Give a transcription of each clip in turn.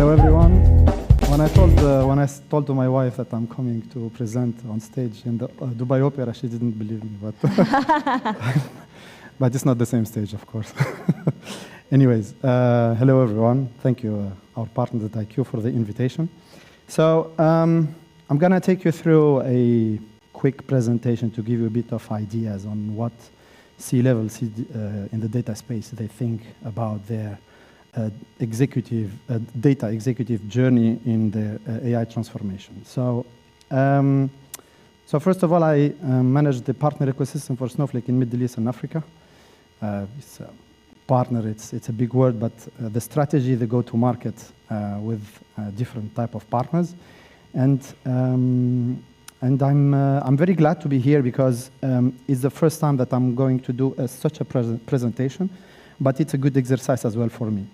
Hello, everyone. When I told to my wife that I'm coming to present on stage in the Dubai Opera, she didn't believe me, but but it's not the same stage, of course. Anyways, hello, everyone. Thank you, our partner Dataiku, for the invitation. So I'm going to take you through a quick presentation to give you a bit of ideas on what C-levels in the data space they think about their data executive journey in the AI transformation. So first of all, I manage the partner ecosystem for Snowflake in Middle East and Africa. It's a partner, it's a big word, but the strategy, the go-to-market with different type of partners. And I'm very glad to be here because it's the first time that I'm going to do such a presentation, but it's a good exercise as well for me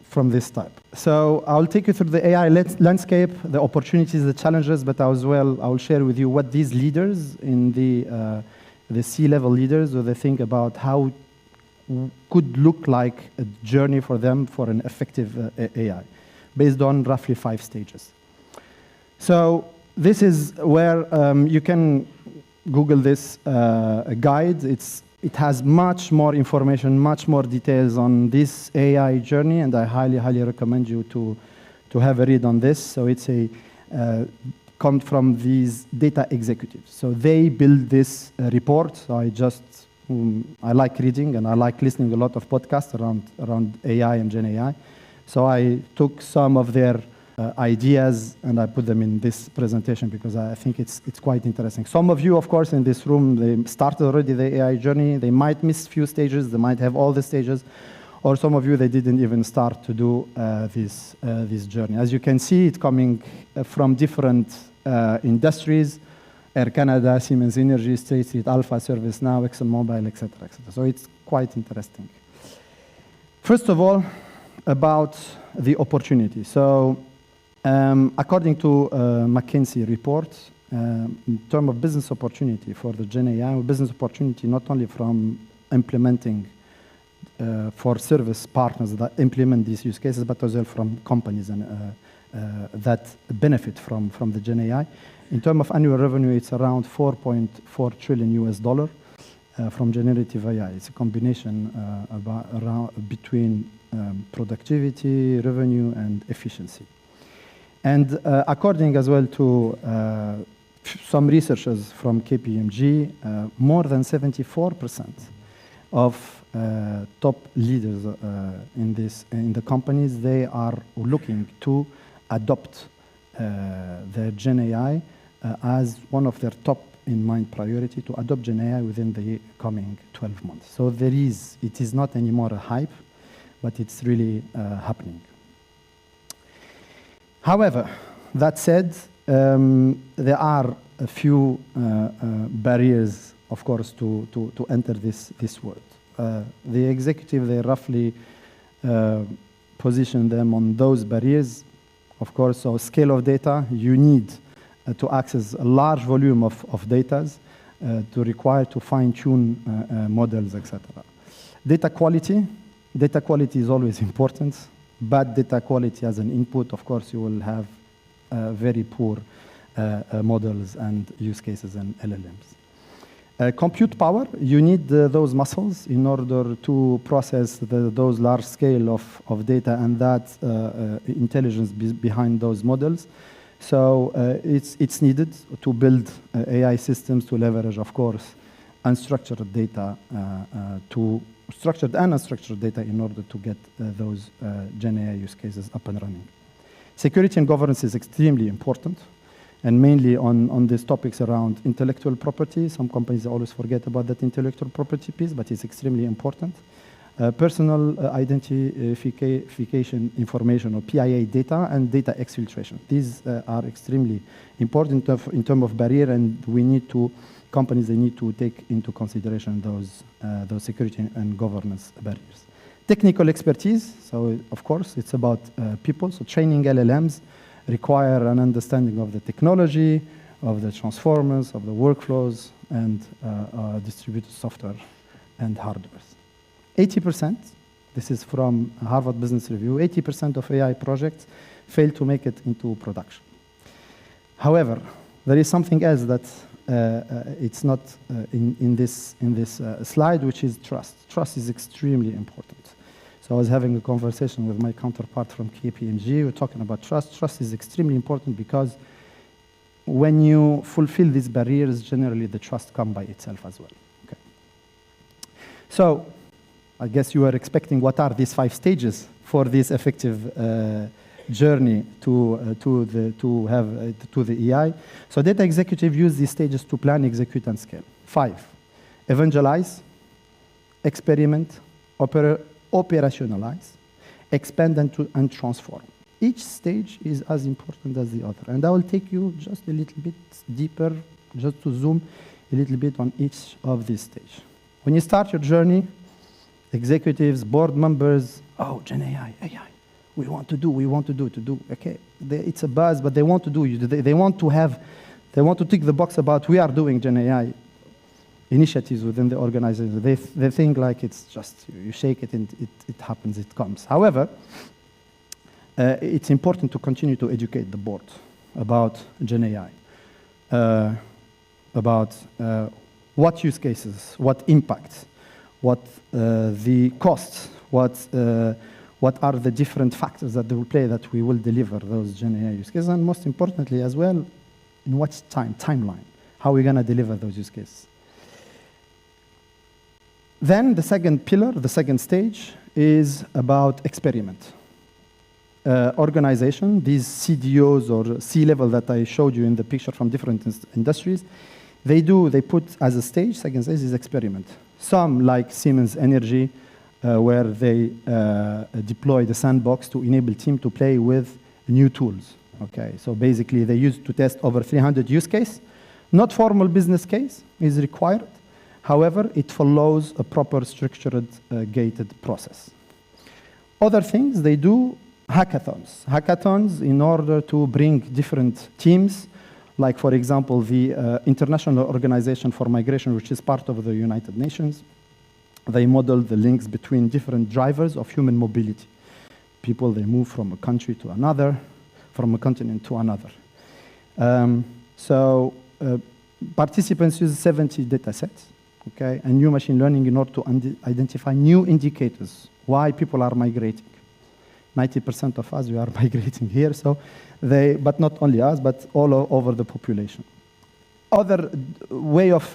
from this type. So I'll take you through the AI landscape, the opportunities, the challenges, but as well I'll share with you what these leaders in the C-level leaders, what they think about how could look like a journey for them for an effective AI, based on roughly 5 stages. So this is where you can Google this guide. It has much more information, much more details on this AI journey, and I highly, highly recommend you to have a read on this. So it's come from these data executives. So they build this report. So I like reading and I like listening a lot of podcasts around AI and Gen AI. So I took some of their ideas and I put them in this presentation because I think it's quite interesting. Some of you, of course, in this room, they started already the AI journey. They might miss a few stages. They might have all the stages. Or some of you, they didn't even start to do this journey. As you can see, it's coming from different industries: Air Canada, Siemens Energy, State Street, Alpha, ServiceNow, ExxonMobil, etc., etc. So it's quite interesting. First of all, about the opportunity. So according to McKinsey report, in terms of business opportunity for the Gen AI, business opportunity not only from implementing for service partners that implement these use cases, but as well from companies and that benefit from the Gen AI. In terms of annual revenue, it's around $4.4 trillion from generative AI. It's a combination between productivity, revenue, and efficiency. And according as well to some researchers from KPMG, more than 74% of top leaders in the companies, they are looking to adopt their Gen AI as one of their top in mind priority to adopt Gen AI within the coming 12 months. So it is not anymore a hype, but it's really happening. However, that said, there are a few barriers, of course, to enter this world. The executive, they roughly position them on those barriers. Of course, so scale of data, you need to access a large volume of data to require to fine-tune models, etc. Data quality is always important. Bad data quality as an input, of course, you will have very poor models and use cases and LLMs. Compute power, you need those muscles in order to process those large scale of data and that intelligence behind those models. So it's needed to build AI systems to leverage, of course, unstructured data structured and unstructured data in order to get those Gen AI use cases up and running. Security and governance is extremely important, and mainly on these topics around intellectual property. Some companies always forget about that intellectual property piece, but it's extremely important. Personal identification information, or PIA data, and data exfiltration. These are extremely important in terms of barrier, and companies, they need to take into consideration those security and governance barriers. Technical expertise, so of course, it's about people. So training LLMs require an understanding of the technology, of the transformers, of the workflows, and distributed software and hardware. 80%, This is from Harvard Business Review. 80% of AI projects fail to make it into production. However, there is something else that it's not in this slide, which is trust. Trust is extremely important. So I was having a conversation with my counterpart from KPMG. We're talking about trust. Trust is extremely important because when you fulfill these barriers, generally the trust comes by itself as well. Okay. So I guess you are expecting what are these 5 stages for this effective journey to the EI. So data executive use these stages to plan, execute, and scale. 5, evangelize, experiment, operationalize, expand, and transform. Each stage is as important as the other. And I will take you just a little bit deeper, just to zoom a little bit on each of these stages. When you start your journey, executives, board members, oh, Gen AI, we want to do. Okay, it's a buzz, but they want to do. They want to tick the box about we are doing Gen AI initiatives within the organization. They think like it's just you shake it and it happens, it comes. However, it's important to continue to educate the board about Gen AI, about what use cases, what impacts, what the costs, what are the different factors that they will play that we will deliver those Gen AI use cases, and most importantly as well, in what timeline, how are we going to deliver those use cases. Then the second pillar, the second stage, is about experiment. Organization, these CDOs or C-level that I showed you in the picture from different industries, they put as a stage, second stage is experiment. Some, like Siemens Energy, where they deploy the sandbox to enable team to play with new tools. Okay, so basically they used to test over 300 use cases. Not formal business case is required. However, it follows a proper structured gated process. Other things, they do hackathons. Hackathons in order to bring different teams, like for example, the International Organization for Migration, which is part of the United Nations. They model the links between different drivers of human mobility. People, they move from a country to another, from a continent to another. Participants use 70 data sets, okay, and new machine learning in order to identify new indicators, why people are migrating. 90% of us, we are migrating here, so but not only us, but all over the population. Other way of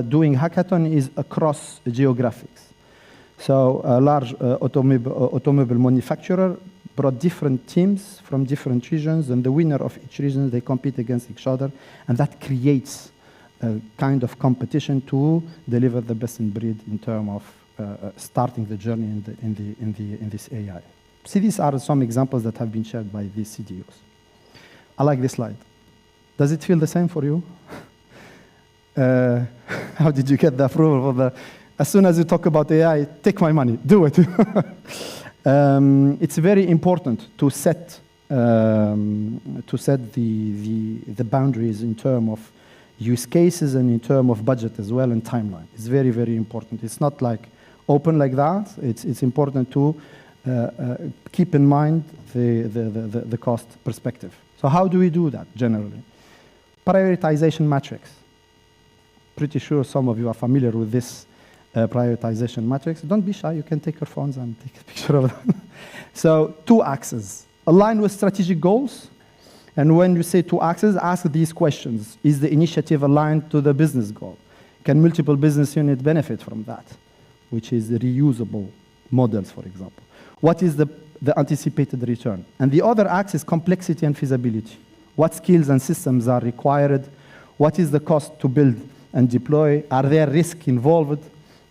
doing hackathon is across geographics. So a large automobile manufacturer brought different teams from different regions, and the winner of each region, they compete against each other, and that creates a kind of competition to deliver the best in breed in terms of starting the journey in this AI. See, these are some examples that have been shared by these CDOs. I like this slide. Does it feel the same for you? How did you get the approval for the? As soon as you talk about AI, take my money, do it. It's very important to set the boundaries in terms of use cases and in terms of budget as well and timeline. It's very, very important. It's not like open like that. It's important to keep in mind the cost perspective. So how do we do that generally? Prioritization matrix. Pretty sure some of you are familiar with this prioritization matrix. Don't be shy. You can take your phones and take a picture of them. So 2 axes. Align with strategic goals. And when you say 2 axes, ask these questions. Is the initiative aligned to the business goal? Can multiple business units benefit from that? Which is the reusable models, for example. What is the anticipated return? And the other axis is complexity and feasibility. What skills and systems are required? What is the cost to build and deploy? Are there risks involved?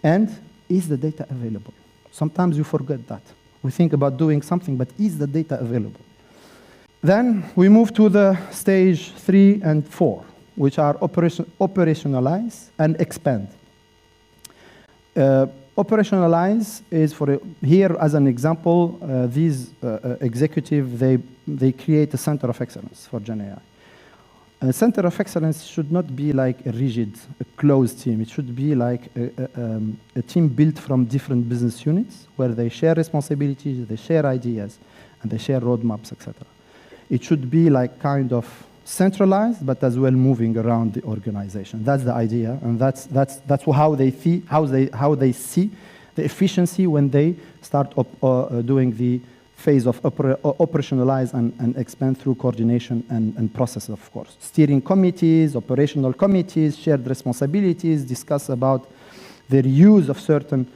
And is the data available? Sometimes you forget that. We think about doing something, but is the data available? Then we move to the stage 3 and 4, which are operationalize and expand. Operationalize is here as an example, these executives, they create a center of excellence for Gen AI. A center of excellence should not be like a rigid, a closed team. It should be like a team built from different business units where they share responsibilities, they share ideas, and they share roadmaps, etc. It should be like kind of centralized, but as well moving around the organization. That's the idea, and that's how they see the efficiency when they start doing the phase of operationalize and expand through coordination and process, of course. Steering committees, operational committees, shared responsibilities, discuss about their use of certain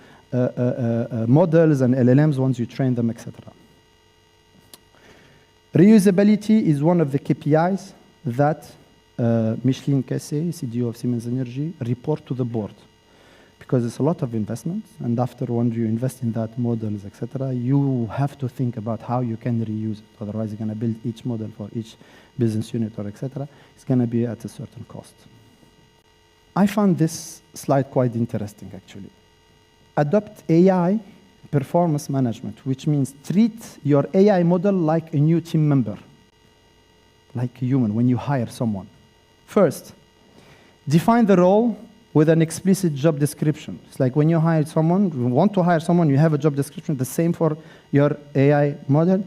models and LLMs once you train them, etc. Reusability is one of the KPIs that Micheline Cassé, CDO of Siemens Energy, report to the board. Because it's a lot of investment, and after when you invest in that models, etc., you have to think about how you can reuse it. Otherwise, you're going to build each model for each business unit or etc. It's going to be at a certain cost. I found this slide quite interesting, actually. Adopt AI performance management, which means treat your AI model like a new team member, like a human when you hire someone. First, define the role with an explicit job description. It's like when you hire someone, you want to hire someone, you have a job description, the same for your AI model.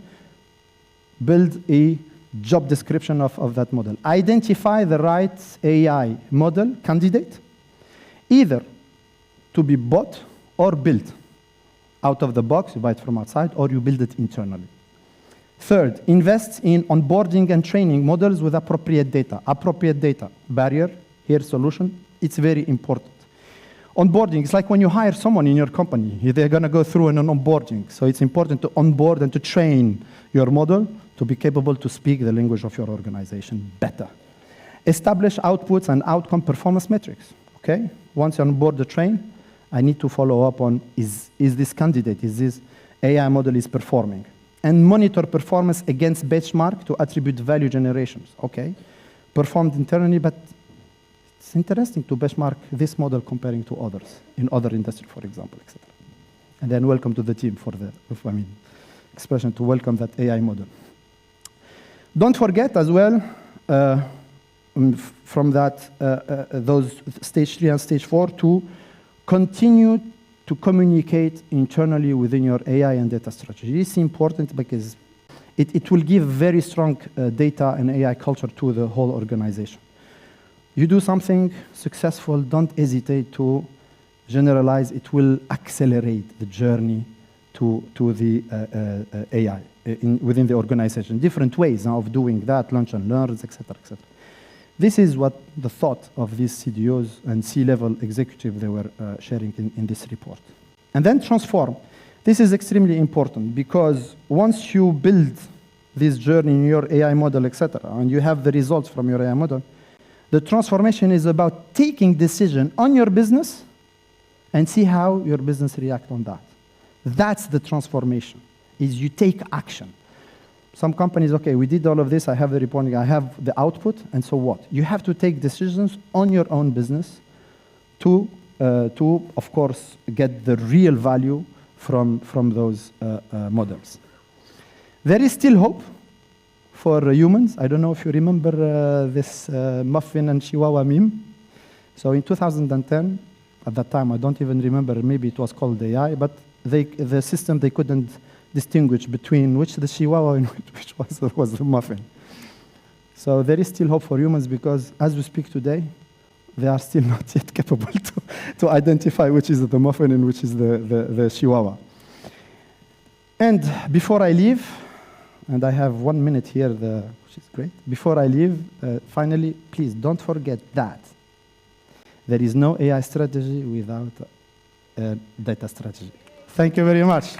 Build a job description of that model. Identify the right AI model candidate, either to be bought or built. Out of the box, you buy it from outside, or you build it internally. Third, invest in onboarding and training models with appropriate data. Appropriate data, barrier, here solution, it's very important. Onboarding, it's like when you hire someone in your company, they're going to go through an onboarding. So it's important to onboard and to train your model to be capable to speak the language of your organization better. Establish outputs and outcome performance metrics, okay? Once you're on board the train, I need to follow up on, is this candidate, is this AI model is performing? And monitor performance against benchmark to attribute value generations, okay? Performed internally, but it's interesting to benchmark this model comparing to others in other industries, for example, etc. And then welcome to the team for the, expression to welcome that AI model. Don't forget as well, from that, those stage 3 and stage 4 to continue to communicate internally within your AI and data strategy. It's important because it will give very strong data and AI culture to the whole organization. You do something successful, don't hesitate to generalize. It will accelerate the journey to the AI within the organization. Different ways of doing that, lunch and learns, etc., etc. This is what the thought of these CDOs and C-level executives they were sharing in this report. And then transform. This is extremely important because once you build this journey in your AI model, etc., and you have the results from your AI model, the transformation is about taking decision on your business and see how your business reacts on that. That's the transformation, is you take action. Some companies, okay, we did all of this, I have the reporting, I have the output, and so what? You have to take decisions on your own business to of course, get the real value from those models. There is still hope for humans. I don't know if you remember this muffin and chihuahua meme. So in 2010, at that time, I don't even remember, maybe it was called AI, but the system, they couldn't distinguish between which the chihuahua and which was the muffin. So there is still hope for humans because as we speak today, they are still not yet capable to identify which is the muffin and which is the chihuahua. And before I leave, and I have 1 minute here, which is great. Before I leave, finally, please don't forget that there is no AI strategy without a data strategy. Thank you very much.